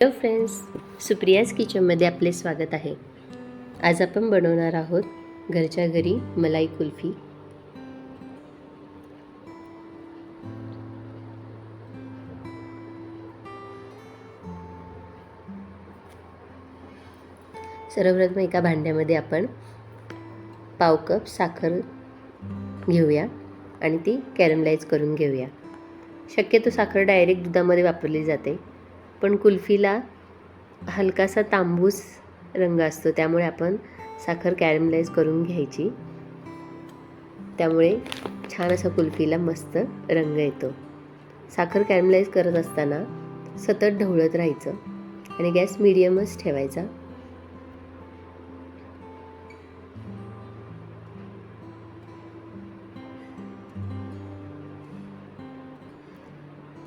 Hello friends, Supriya's किचनमध्ये आपले स्वागत आहे. आज आपण बनवणार आहोत घरच्या घरी मलाई कुल्फी. सर्वप्रथम एका भांड्यामध्ये आपण पाव कप साखर घेऊया आणि ती कॅरमलाइज करून घेऊया. शक्यतो साखर डायरेक्ट दुधामध्ये वापरली जाते, पण कुल्फीला हलकासा तांबूस रंग असतो, त्यामुळे आपण साखर कॅरमलाइज करून घ्यायची. त्यामुळे छान असा कुल्फीला मस्त रंग येतो. साखर कॅरमलाइज करत असताना सतत ढवळत राहायचं आणि गॅस मीडियमच ठेवायचा.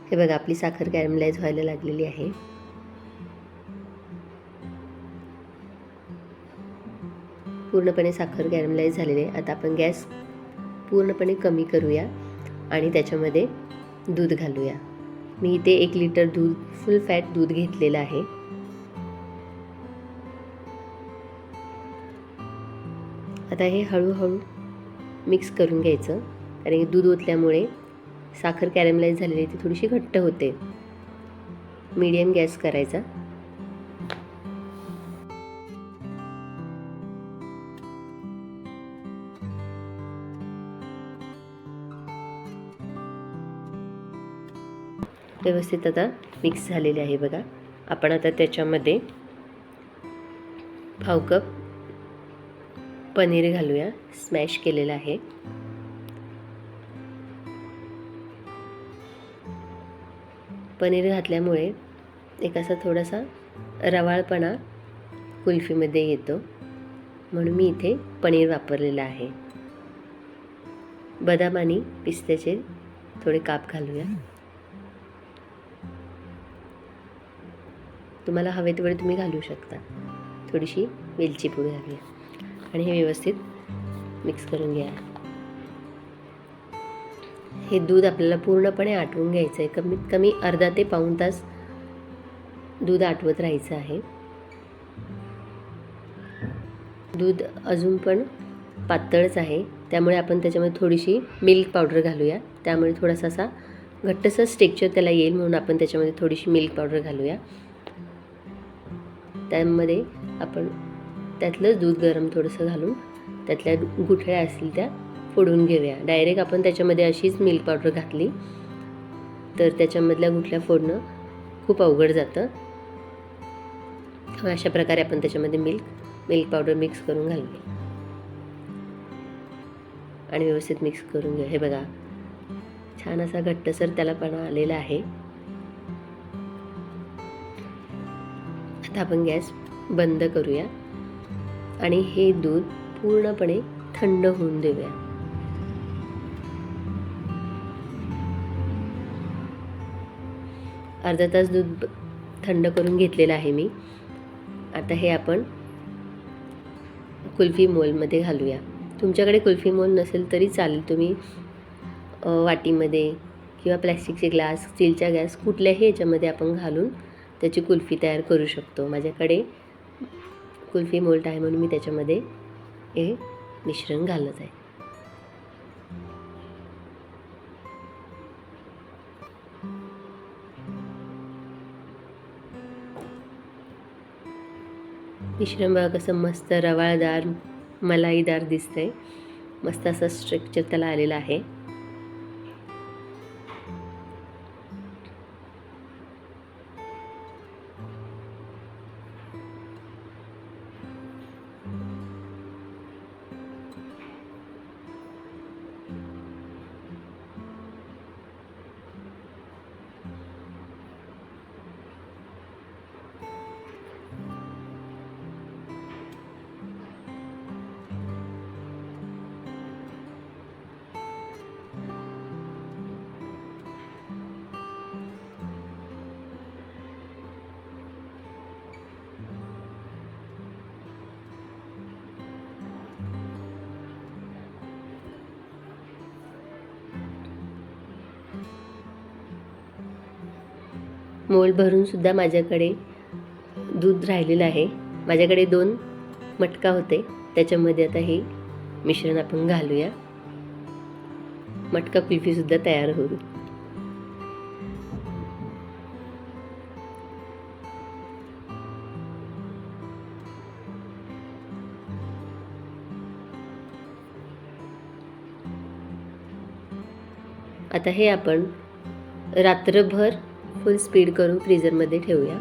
हे बघा, आपली साखर कॅरमलाइज व्हायला लागलेली आहे. पूर्णपणे साखर कॅरमलाइज झालेली आहे. आता आपण गॅस पूर्णपणे कमी करूया आणि त्याच्यामध्ये दूध घालूया. मी इथे 1 लिटर दूध, फुल फॅट दूध घेतलेलं आहे. आता हे हळूहळू मिक्स करून घ्यायचं, कारण दूध ओतल्यामुळे साखर कॅरमलाइज झालेली ती थोडीशी घट्ट होते. मीडियम गॅस करायचा. व्यवस्थित आता मिक्स झालेले आहे बघा. आपण आता त्याच्यामध्ये पाव कप पनीर घालूया, स्मॅश केलेलं आहे. पनीर घातल्यामुळे एक असा थोडासा रवाळपणा कुल्फीमध्ये येतो, म्हणून मी इथे पनीर वापरलेलं आहे. बदाम आणि पिस्त्याचे थोडे काप घालूया. तुम्हाला हवे तेवढे तुम्ही घालू शकता. थोडीशी वेलची पूड घालूया आणि हे व्यवस्थित मिक्स करून घ्या. हे दूध आपल्याला पूर्णपणे आटवून घ्यायचं आहे. कमीत कमी अर्धा ते पाऊण तास दूध आटवत राहायचं आहे. दूध अजून पण पातळच आहे, त्यामुळे आपण त्याच्यामध्ये थोडीशी मिल्क पावडर घालूया. त्यामुळे थोडासा असा घट्टसर टेक्स्चर त्याला येईल, म्हणून आपण त्याच्यामध्ये थोडीशी मिल्क पावडर घालूया. त्यामध्ये आपण त्यातलं दूध गरम थोडंसं घालून त्यातल्या गुठळ्या असतील त्या फोडून घेऊया. डायरेक्ट आपण त्याच्यामध्ये अशीच मिल्क पावडर घातली तर त्याच्यामधल्या गुठळ्या फोडणं खूप अवघड जातं. अशा प्रकारे आपण त्याच्यामध्ये मिल्क पावडर मिक्स करून घालूया आणि व्यवस्थित मिक्स करून घेऊया. हे बघा, छान असा घट्टसर त्यालापणा आलेला आहे. आता आपण गॅस बंद करूया आणि हे दूध पूर्णपणे थंड होऊन देऊया. अर्धा तास दूध थंड करून घेतलेलं आहे मी. आता हे आपण कुल्फी मोल्डमध्ये घालूया. तुमच्याकडे कुल्फी मोल्ड नसेल तरी चालेल, तुम्ही वाटीमध्ये किंवा प्लॅस्टिकचे ग्लास, स्टीलच्या ग्लास, कुठल्याही याच्यामध्ये आपण घालून त्याची कुल्फी तयार करू शकतो. माझ्याकडे कुल्फी मोल्ड आहे म्हणून मी त्याच्यामध्ये हे मिश्रण घालत आहे. मिश्रण बघा कसं मस्त रवाळदार मलाईदार दिसतंय. मस्त असं स्ट्रक्चर त्याला आलेलं आहे. मोल्ड भरून सुद्धा माझ्याकडे दूध राहिलेलं आहे. माझ्याकडे 2 मटका होते, त्याच्यामध्ये आता हे मिश्रण आपण घालूया. मटका कुल्फीसुद्धा तयार होईल. आता हे आपण रात्रभर फुल स्पीड करून फ्रीझरमध्ये ठेवूया.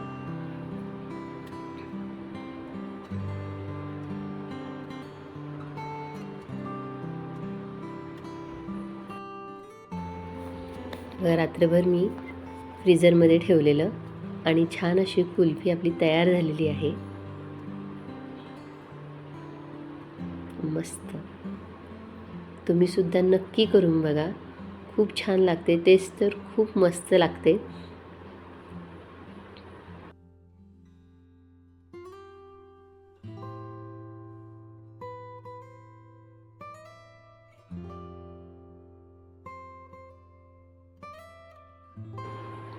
रात्रभर मी फ्रीझरमध्ये ठेवलेलं आणि छान अशी कुल्फी आपली तयार झालेली आहे. मस्त. तुम्ही सुद्धा नक्की करून बघा. खूप छान लागते. टेस्ट तर खूप मस्त लागते.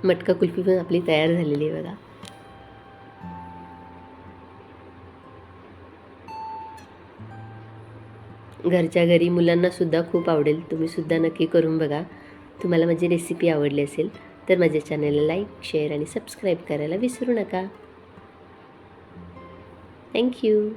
मटका कुल्फी पण आपली तयार झालेली आहे बघा. घरच्या घरी मुलांना सुद्धा खूप आवडेल. तुम्ही सुद्धा नक्की करून बघा. तुम्हाला माझी रेसिपी आवडली असेल तर माझ्या चॅनलला लाईक, शेअर आणि सबस्क्राईब करायला विसरू नका. थँक्यू.